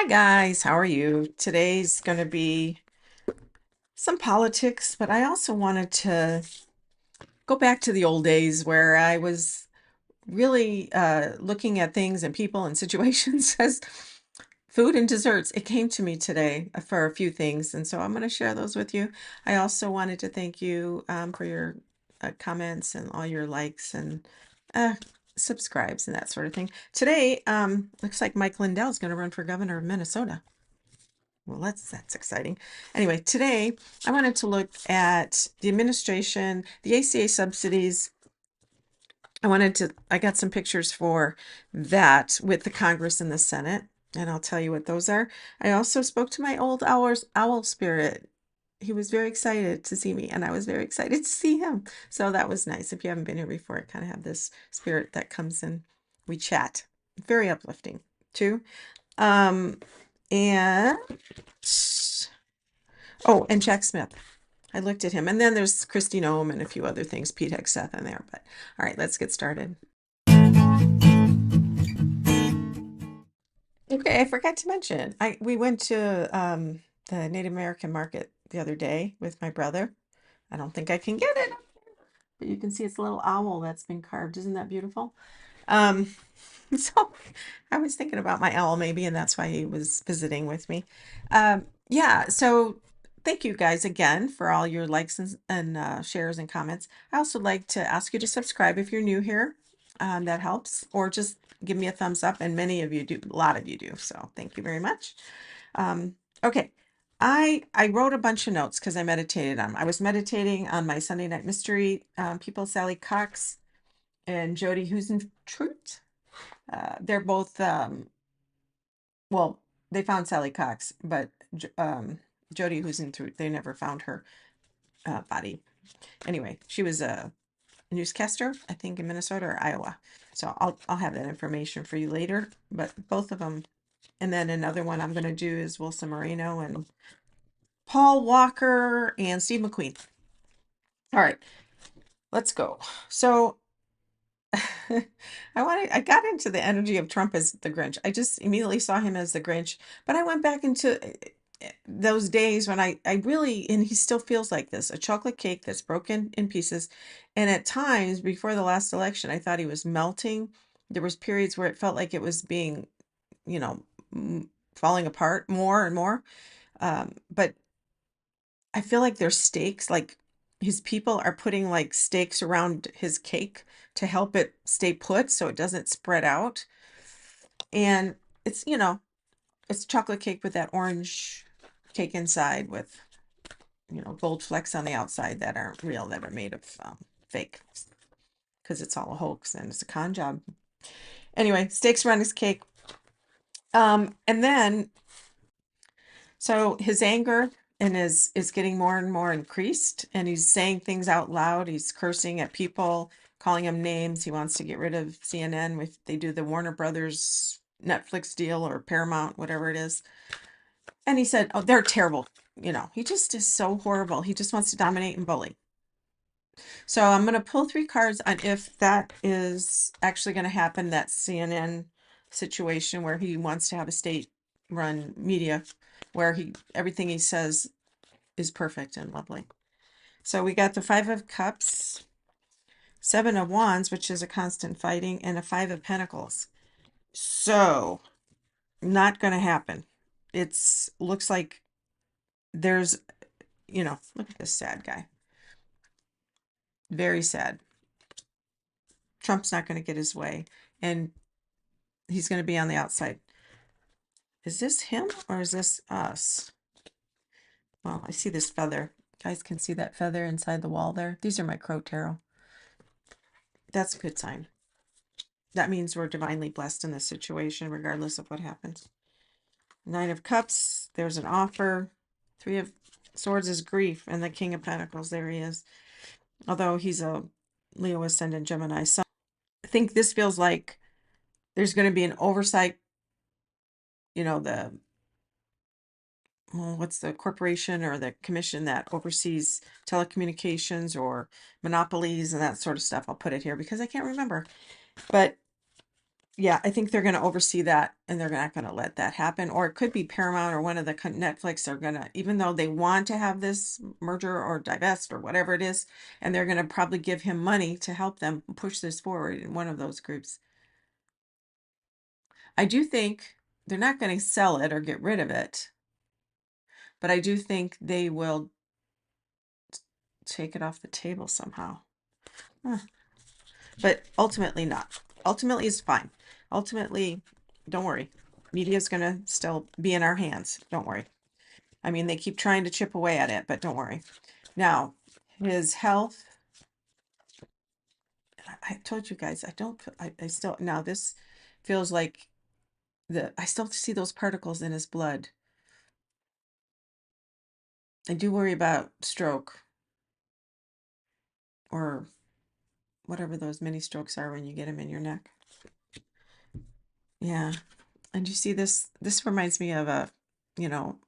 Hi guys, how are you? Today's going to be some politics, but I also wanted to go back to the old days where I was really looking at things and people and situations as food and desserts. It came to me today for a few things, and so I'm going to share those with you. I also wanted to thank you for your comments and all your likes and uh, subscribes and that sort of thing. Today, looks like Mike Lindell is going to run for governor of Minnesota. Well, that's exciting. Anyway, today I wanted to look at the administration, the ACA subsidies. I got some pictures for that with the Congress and the Senate, and I'll tell you what those are. I also spoke to my old owl spirit. He was very excited to see me, and I was very excited to see him. So that was nice. If you haven't been here before, I kind of have this spirit that comes and we chat. Very uplifting, too. And Oh, and Jack Smith. I looked at him. And then there's Kristi Noem and a few other things, Pete Hegseth in there. But all right, let's get started. Okay, I forgot to mention, we went to the Native American market the other day with my brother. I don't think I can get it, but you can see it's a little owl that's been carved. Isn't that beautiful? Um, so I was thinking about my owl maybe, and that's why he was visiting with me. Yeah, so thank you guys again for all your likes and shares and comments. I also like to ask you to subscribe if you're new here. That helps, or just give me a thumbs up, and many of you do, a lot of you do. So thank you very much. Okay, I wrote a bunch of notes because I meditated on 'em. I was meditating on my Sunday Night Mystery people, Sally Cox and Jody Huisentruit. They're both well, they found Sally Cox, but Jody Huisentruit, they never found her body. Anyway, she was a newscaster, I think, in Minnesota or Iowa. So I'll have that information for you later. But both of them, and then another one I'm going to do is Wilson Moreno and Paul Walker and Steve McQueen. All right, let's go. So I got into the energy of Trump as the Grinch. I just immediately saw him as the Grinch, but I went back into those days when I really, and he still feels like this, a chocolate cake that's broken in pieces. And at times before the last election, I thought he was melting. There was periods where it felt like it was being, you know, falling apart more and more. But I feel like there's stakes, like his people are putting like stakes around his cake to help it stay put so it doesn't spread out. And it's, it's chocolate cake with that orange cake inside with, gold flecks on the outside that aren't real, that are made of fake, because it's all a hoax and it's a con job. Anyway, stakes around his cake. And then, so his anger and is getting more and more increased, and he's saying things out loud. He's cursing at people, calling them names. He wants to get rid of CNN if they do the Warner Brothers Netflix deal or Paramount, whatever it is. And he said, "Oh, they're terrible." He just is so horrible. He just wants to dominate and bully. So I'm going to pull 3 cards on if that is actually going to happen, that CNN situation where he wants to have a state-run media where everything he says is perfect and lovely. So we got the 5 of Cups, 7 of Wands, which is a constant fighting, and a 5 of Pentacles. So not going to happen. It's looks like there's, look at this sad guy. Very sad. Trump's not going to get his way, and he's going to be on the outside. Is this him or is this us? Well, I see this feather. You guys can see that feather inside the wall there. These are my crow tarot. That's a good sign. That means we're divinely blessed in this situation, regardless of what happens. 9 of Cups, there's an offer. 3 of Swords is grief, and the King of Pentacles, there he is. Although he's a Leo ascendant Gemini. So I think this feels like there's going to be an oversight, what's the corporation or the commission that oversees telecommunications or monopolies and that sort of stuff. I'll put it here because I can't remember. But yeah, I think they're going to oversee that, and they're not going to let that happen. Or it could be Paramount or one of the Netflix are going to, even though they want to have this merger or divest or whatever it is, and they're going to probably give him money to help them push this forward in one of those groups. I do think they're not going to sell it or get rid of it, but I do think they will take it off the table somehow. Huh. But ultimately not. Ultimately is fine. Ultimately, don't worry. Media is going to still be in our hands. Don't worry. I mean, they keep trying to chip away at it, but don't worry. Now, his health, I told you guys, I don't, I still, now this feels like I still see those particles in his blood. I do worry about stroke or whatever those mini strokes are when you get them in your neck. Yeah. And you see this reminds me of an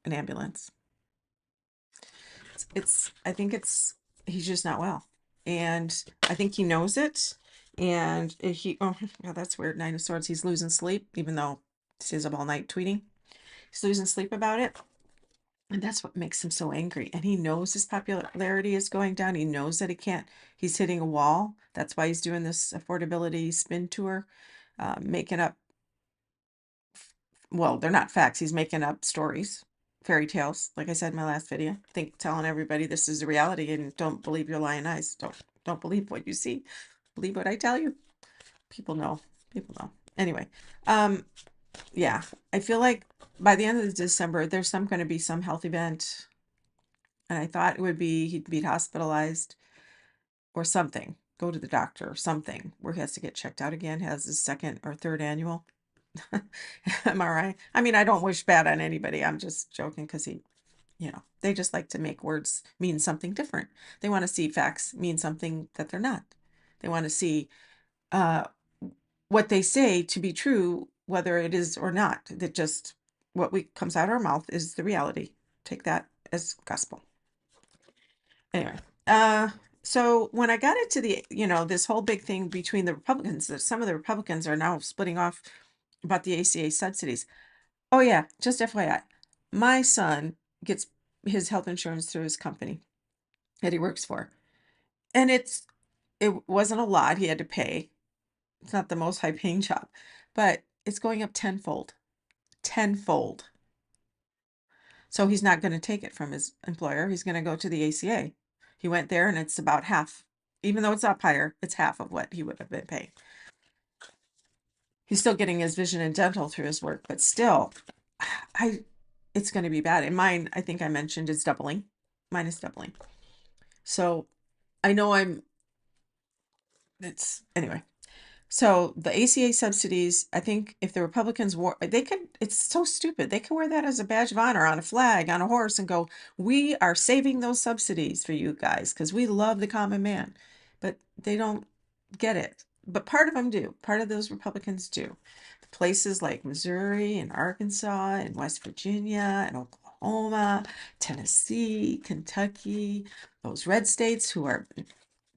ambulance. I think he's just not well. And I think he knows it. And oh, yeah, that's weird. Nine of Swords, he's losing sleep, even though he stays up all night tweeting. He's losing sleep about it. And that's what makes him so angry. And he knows his popularity is going down. He knows that he's hitting a wall. That's why he's doing this affordability spin tour, making up, well, they're not facts. He's making up stories, fairy tales, like I said in my last video. Telling everybody this is the reality and don't believe your lying eyes. Don't believe what you see. Believe what I tell you. People know. People know. Anyway, yeah, I feel like by the end of December, there's going to be some health event. And I thought it would be he'd be hospitalized or something, go to the doctor or something where he has to get checked out again, has his second or third annual. Am I right? I mean, I don't wish bad on anybody. I'm just joking because they just like to make words mean something different. They want to see facts mean something that they're not. They want to see what they say to be true, whether it is or not. That just what comes out of our mouth is the reality. Take that as gospel. Anyway, so when I got into this whole big thing between the Republicans, that some of the Republicans are now splitting off about the ACA subsidies. Oh yeah, just FYI, my son gets his health insurance through his company that he works for, and it wasn't a lot he had to pay. It's not the most high paying job, but it's going up tenfold, tenfold. So he's not going to take it from his employer. He's going to go to the ACA. He went there and it's about half. Even though it's up higher, it's half of what he would have been paying. He's still getting his vision and dental through his work, but still, it's going to be bad. And mine, I think I mentioned, is doubling. Mine is doubling. So I know anyway. So the ACA subsidies, I think if the Republicans it's so stupid. They can wear that as a badge of honor on a flag, on a horse and go, we are saving those subsidies for you guys because we love the common man. But they don't get it. But part of them do. Part of those Republicans do. Places like Missouri and Arkansas and West Virginia and Oklahoma, Tennessee, Kentucky, those red states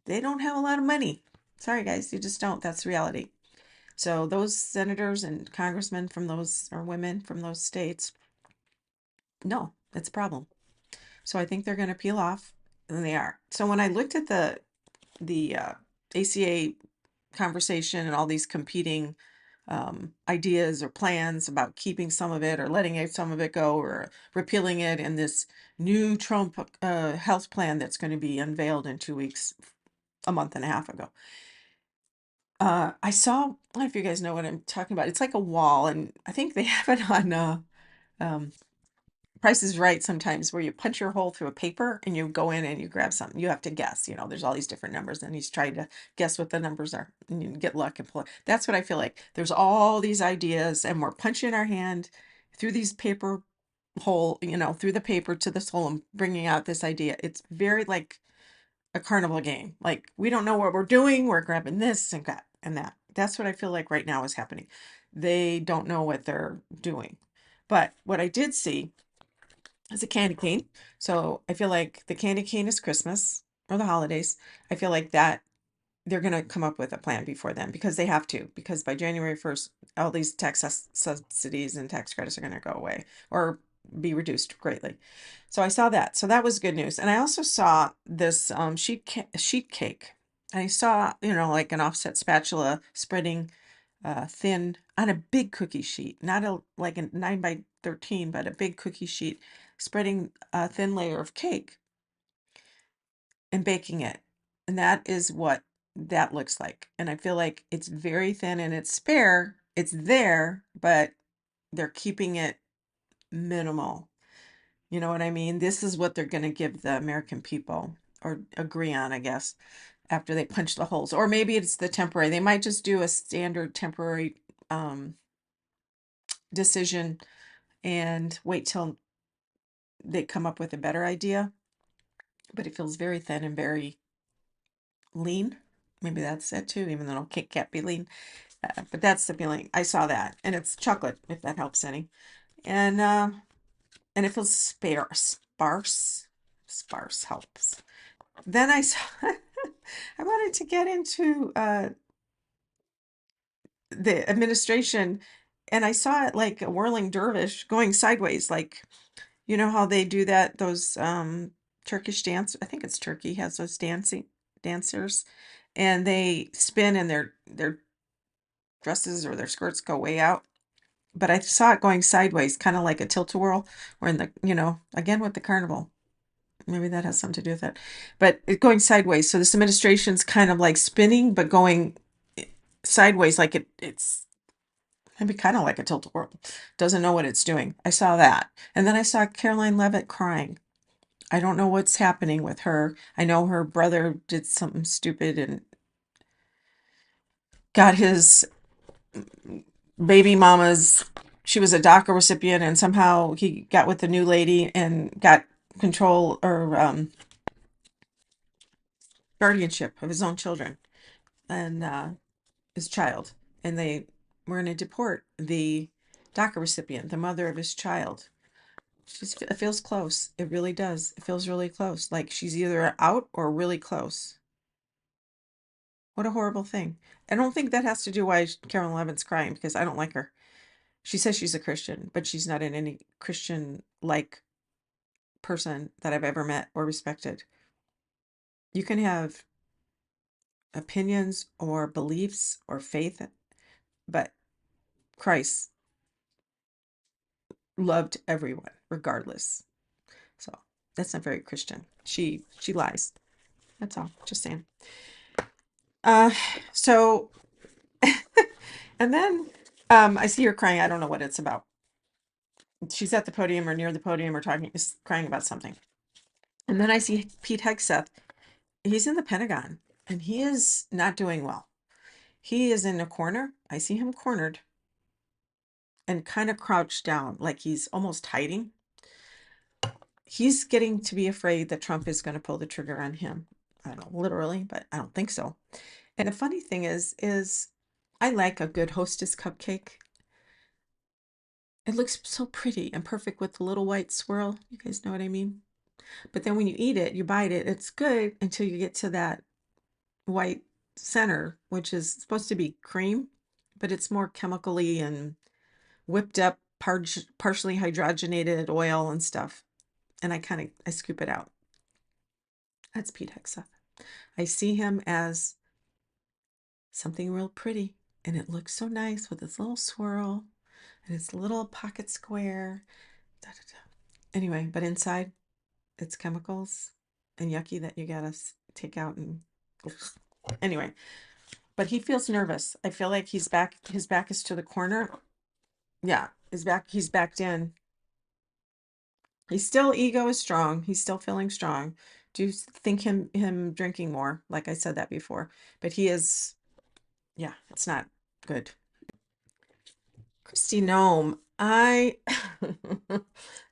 they don't have a lot of money. Sorry, guys, you just don't. That's reality. So those senators and congressmen from those, or women from those states, no, it's a problem. So I think they're going to peel off, and they are. So when I looked at the ACA conversation and all these competing ideas or plans about keeping some of it or letting some of it go or repealing it, and this new Trump health plan that's going to be unveiled in 2 weeks, a month and a half ago. I saw, I don't know if you guys know what I'm talking about. It's like a wall, and I think they have it on um, Price is Right sometimes, where you punch your hole through a paper and you go in and you grab something. You have to guess, there's all these different numbers, and he's trying to guess what the numbers are, and you get luck and pull it. That's what I feel like. There's all these ideas, and we're punching our hand through these paper hole, through the paper to this hole and bringing out this idea. It's very like a carnival game. Like, we don't know what we're doing. We're grabbing this and that. That's what I feel like right now is happening. They don't know what they're doing. But what I did see is a candy cane. So I feel like the candy cane is Christmas or the holidays. I feel like that they're going to come up with a plan before then, because they have to, because by January 1st, all these tax subsidies and tax credits are going to go away or be reduced greatly. So I saw that. So that was good news. And I also saw this sheet cake. I saw, like an offset spatula spreading thin on a big cookie sheet, not like a 9 by 13, but a big cookie sheet, spreading a thin layer of cake and baking it. And that is what that looks like. And I feel like it's very thin and it's spare. It's there, but they're keeping it minimal. You know what I mean? This is what they're going to give the American people, or agree on, I guess, after they punch the holes. Or maybe it's the temporary. They might just do a standard temporary decision and wait till they come up with a better idea. But it feels very thin and very lean. Maybe that's it too, even though cake can't be lean. But that's the feeling. I saw that, and it's chocolate, if that helps any. And it feels sparse helps. Then I saw, I wanted to get into the administration, and I saw it like a whirling dervish going sideways, like, you know how they do that, those Turkish dance, I think it's Turkey has those dancers, and they spin and their dresses or their skirts go way out. But I saw it going sideways, kind of like a tilt-a-whirl, or in the, again with the carnival. Maybe that has something to do with it. But it's going sideways. So this administration's kind of like spinning, but going sideways, like it's maybe kind of like a tilt-a-whirl. Doesn't know what it's doing. I saw that. And then I saw Karoline Leavitt crying. I don't know what's happening with her. I know her brother did something stupid and got his baby mama's, she was a DACA recipient, and somehow he got with the new lady and got control or guardianship of his own children and his child. And they were going to deport the DACA recipient, the mother of his child. It feels close. It really does. It feels really close. Like she's either out or really close. What a horrible thing. I don't think that has to do why Carolyn Leavitt's crying, because I don't like her. She says she's a Christian, but she's not in any Christian-like person that I've ever met or respected. You can have opinions or beliefs or faith, but Christ loved everyone regardless. So that's not very Christian. She lies. That's all. Just saying. So and then I see her crying. I don't know what it's about. She's at the podium or near the podium or crying about something. And then I see Pete Hegseth. He's in the Pentagon and he is not doing well. He is in a corner. I see him cornered and kind of crouched down, like he's almost hiding. He's getting to be afraid that Trump is going to pull the trigger on him. I don't know, literally, but I don't think so. And the funny thing is I like a good Hostess cupcake. It looks so pretty and perfect with the little white swirl. You guys know what I mean? But then when you eat it, you bite it, it's good until you get to that white center, which is supposed to be cream, but it's more chemically and whipped up, partially hydrogenated oil and stuff. And I scoop it out. That's Pete Hegseth. I see him as something real pretty, and it looks so nice with its little swirl and its little pocket square. Da, da, da. Anyway, but inside, it's chemicals and yucky that you gotta take out and anyway. But he feels nervous. I feel like he's back. His back is to the corner. Yeah, he's backed in. He's still, ego is strong. He's still feeling strong. Do you think him drinking more? Like I said that before, but he is. Yeah, it's not good. Kristi Noem, I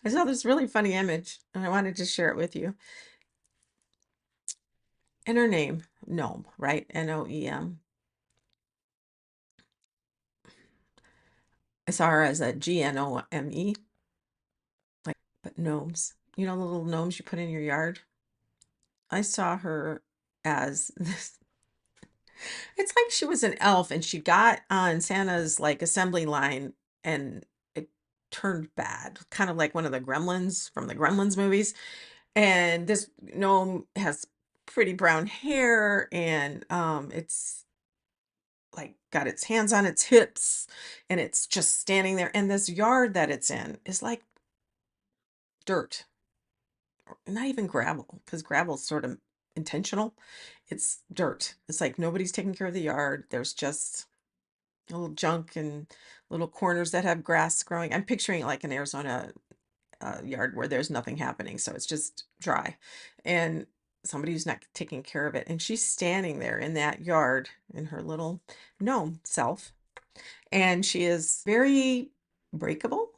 I saw this really funny image and I wanted to share it with you. And her name, Gnome, right? Noem. I saw her as a Gnome, but gnomes. You know the little gnomes you put in your yard? I saw her as this. It's like she was an elf and she got on Santa's like assembly line and it turned bad, kind of like one of the gremlins from the Gremlins movies. And this gnome has pretty brown hair and it's like got its hands on its hips and it's just standing there. And this yard that it's in is like dirt, not even gravel, because gravel's sort of intentional. It's dirt. It's like nobody's taking care of the yard. There's just little junk and little corners that have grass growing. I'm picturing it like an Arizona yard where there's nothing happening. So it's just dry. And somebody who's not taking care of it. And she's standing there in that yard in her little gnome self. And she is very breakable.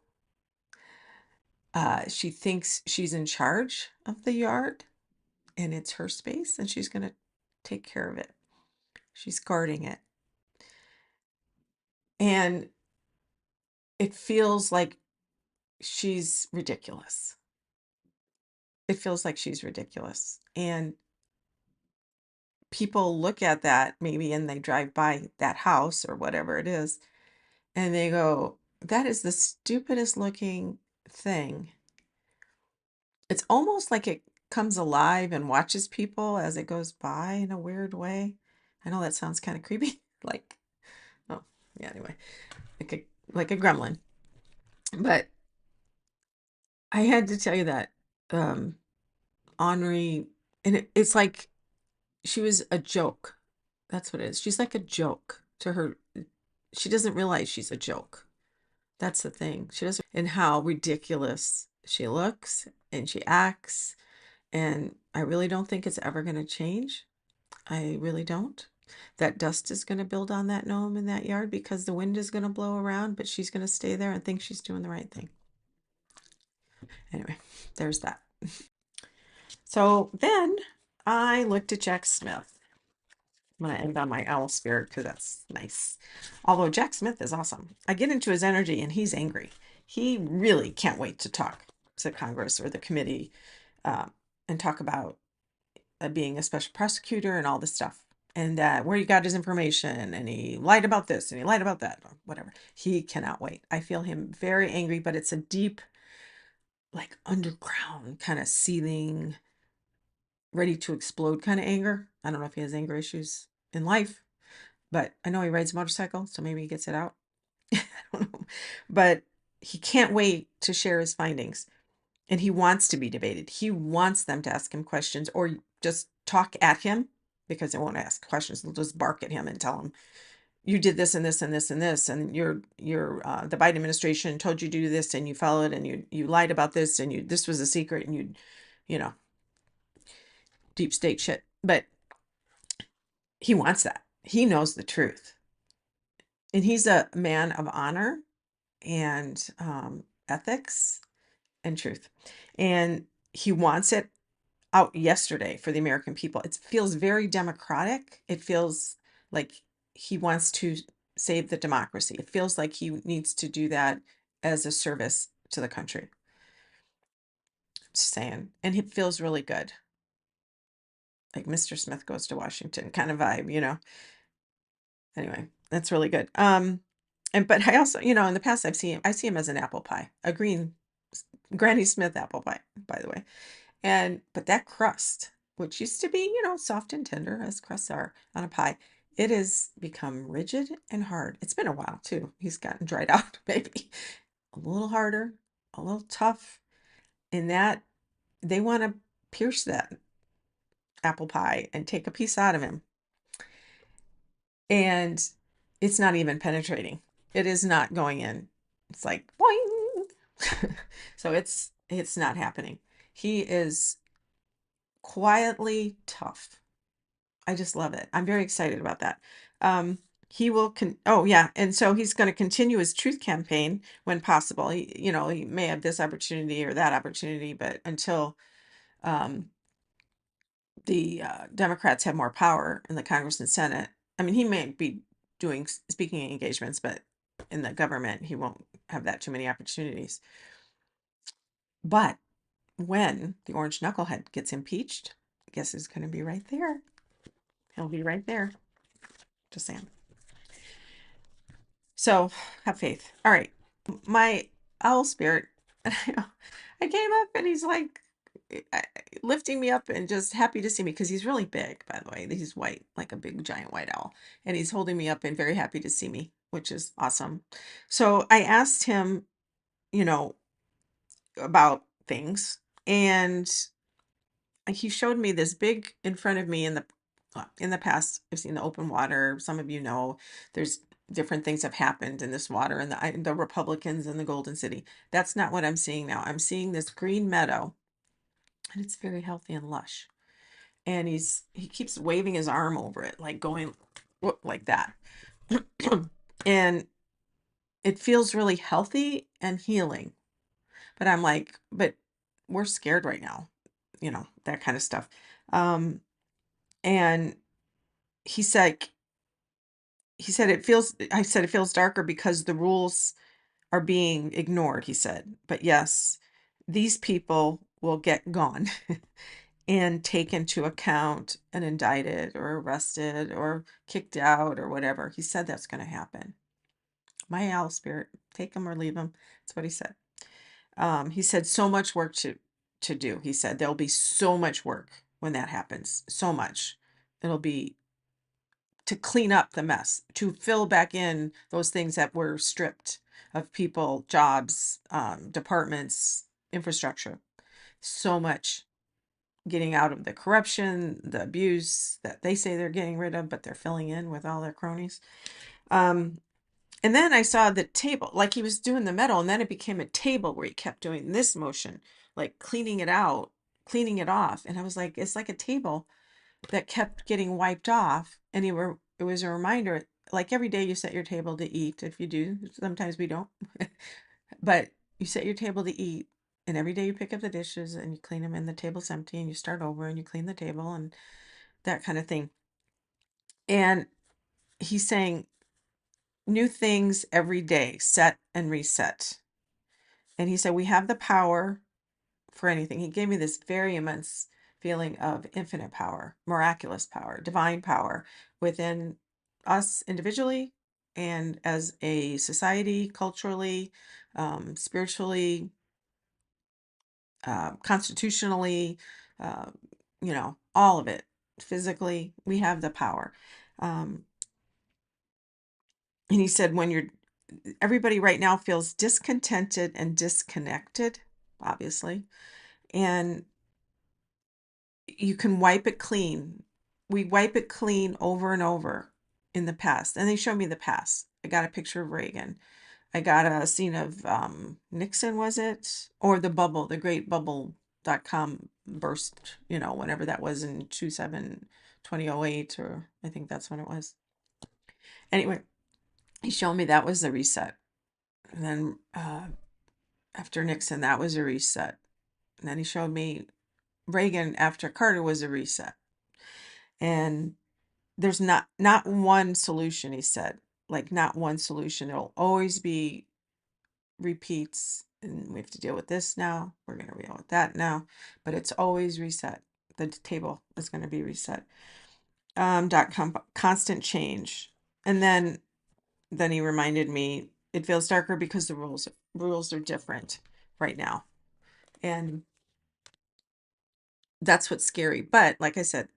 She thinks she's in charge of the yard and it's her space and she's going to take care of it. She's guarding it. And it feels like she's ridiculous. It feels like she's ridiculous. And people look at that maybe and they drive by that house or whatever it is and they go, that is the stupidest looking thing. It's almost like it comes alive and watches people as it goes by in a weird way. I know that sounds kind of creepy. Like, oh, yeah, anyway, like a gremlin. But I had to tell you that Henri, and it's like she was a joke. That's what it is. She's like a joke to her. She doesn't realize she's a joke. That's the thing. She doesn't, and how ridiculous she looks and she acts. And I really don't think it's ever going to change. I really don't. That dust is going to build on that gnome in that yard because the wind is going to blow around, but she's going to stay there and think she's doing the right thing. Anyway, there's that. So then I looked at Jack Smith. I'm going to end on my owl spirit because that's nice. Although Jack Smith is awesome. I get into his energy and he's angry. He really can't wait to talk to Congress or the committee and talk about being a special prosecutor and all this stuff. And where he got his information and he lied about this and he lied about that or whatever. He cannot wait. I feel him very angry, but it's a deep, like underground kind of seething, ready to explode kind of anger. I don't know if he has anger issues in life, but I know he rides a motorcycle, so maybe he gets it out. I don't know. But he can't wait to share his findings. And he wants to be debated. He wants them to ask him questions or just talk at him because they won't ask questions. They'll just bark at him and tell him, you did this and this and this and this, and the Biden administration told you to do this and you followed and you lied about this and this was a secret and you know, deep state shit. But he wants that. He knows the truth. And he's a man of honor and ethics and truth. And he wants it out yesterday for the American people. It feels very democratic. It feels like he wants to save the democracy. It feels like he needs to do that as a service to the country. Just saying. And it feels really good. Like Mr. Smith goes to Washington kind of vibe, you know. Anyway, that's really good. But I also, in the past I see him as an apple pie, a green Granny Smith apple pie, by the way. But that crust, which used to be, soft and tender as crusts are on a pie, it has become rigid and hard. It's been a while too. He's gotten dried out, maybe a little harder, a little tough. In that they want to pierce that apple pie and take a piece out of him. And it's not even penetrating. It is not going in. It's like boing. So it's not happening. He is quietly tough. I just love it. I'm very excited about that. He will and so he's going to continue his truth campaign when possible. He may have this opportunity or that opportunity, but until the Democrats have more power in the Congress and Senate, I mean, he may be doing speaking engagements, but in the government, he won't have that too many opportunities. But when the orange knucklehead gets impeached, guess who's going to be right there? He'll be right there. Just saying. So have faith. All right. My owl spirit, I came up and he's like lifting me up and just happy to see me because he's really big, by the way. He's white, like a big giant white owl. And he's holding me up and very happy to see me, which is awesome. So I asked him, you know, about things, and he showed me this big in front of me in the past. I've seen the open water. Some of you know there's different things have happened in this water, and the Republicans in the Golden City. That's not what I'm seeing now. I'm seeing this green meadow, and it's very healthy and lush. And he keeps waving his arm over it, like going like that. And it feels really healthy and healing. But I'm like, but we're scared right now, that kind of stuff. And he said, I said, it feels darker because the rules are being ignored, he said. But yes, these people will get gone and taken to account and indicted or arrested or kicked out or whatever. He said that's going to happen. My owl spirit, take them or leave them. That's what he said. He said so much work to do. He said there'll be so much work when that happens. So much. It'll be to clean up the mess, to fill back in those things that were stripped of people, jobs, departments, infrastructure. So much getting out of the corruption, the abuse that they say they're getting rid of, but they're filling in with all their cronies. And then I saw the table, like he was doing the metal, and then it became a table where he kept doing this motion, like cleaning it out, cleaning it off. And I was like, it's like a table that kept getting wiped off. And it was a reminder, like every day you set your table to eat. If you do, sometimes we don't, but you set your table to eat. And every day you pick up the dishes and you clean them and the table's empty and you start over and you clean the table and that kind of thing. And he's saying new things every day, set and reset. And he said, we have the power for anything. He gave me this very immense feeling of infinite power, miraculous power, divine power within us individually and as a society, culturally, spiritually, constitutionally, uh, all of it. Physically, we have the power. And he said, everybody right now feels discontented and disconnected, obviously, and you can wipe it clean. We wipe it clean over and over in the past. And they showed me the past. I got a picture of Reagan. I got a scene of Nixon, was it? Or the bubble, the great bubble.com burst, whenever that was in 2008, or I think that's when it was. Anyway, he showed me that was the reset. And then after Nixon, that was a reset. And then he showed me Reagan after Carter was a reset. And there's not one solution, he said. Like not one solution. It'll always be repeats. And we have to deal with this now. We're going to deal with that now. But it's always reset. The table is going to be reset. Constant change. And then he reminded me it feels darker because the rules are different right now. And that's what's scary. But like I said,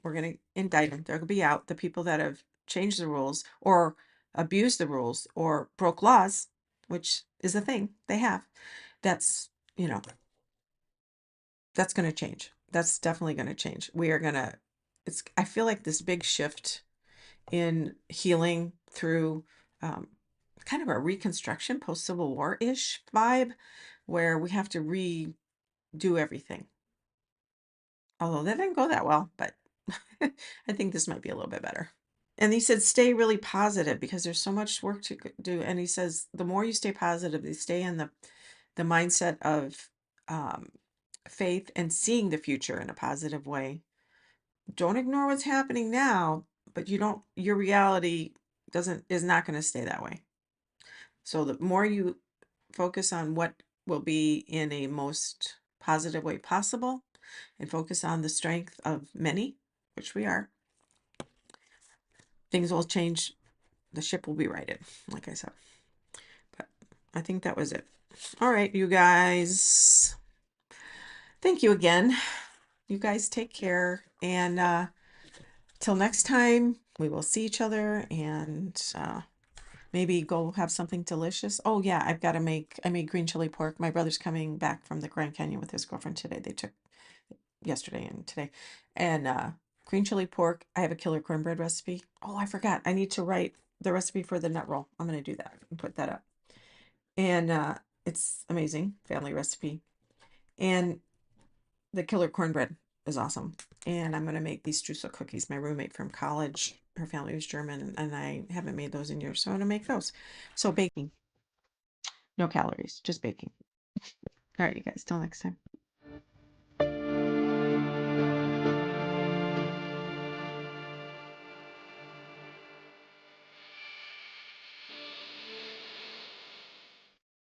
we're going to indict them. They're going to be out. The people that have changed the rules or abused the rules or broke laws, which is a thing they have, that's going to change. That's definitely going to change. We are going to, I feel like this big shift in healing through kind of a reconstruction, post-Civil War-ish vibe, where we have to redo everything. Although that didn't go that well, but I think this might be a little bit better. And he said, stay really positive because there's so much work to do. And he says, the more you stay positive, you stay in the mindset of faith and seeing the future in a positive way. Don't ignore what's happening now, but your reality is not going to stay that way. So the more you focus on what will be in a most positive way possible and focus on the strength of many, which we are, things will change. The ship will be righted, like I said. But I think that was it. All right, you guys. Thank you again. You guys take care. And till next time, we will see each other and maybe go have something delicious. Oh yeah, I made green chili pork. My brother's coming back from the Grand Canyon with his girlfriend today. They took yesterday and today. And green chili pork. I have a killer cornbread recipe. Oh, I forgot. I need to write the recipe for the nut roll. I'm gonna do that and put that up. And it's amazing. Family recipe. And the killer cornbread is awesome. And I'm gonna make these streusel cookies. My roommate from college, her family was German, and I haven't made those in years, so I'm gonna make those. So baking. No calories, just baking. All right, you guys, till next time.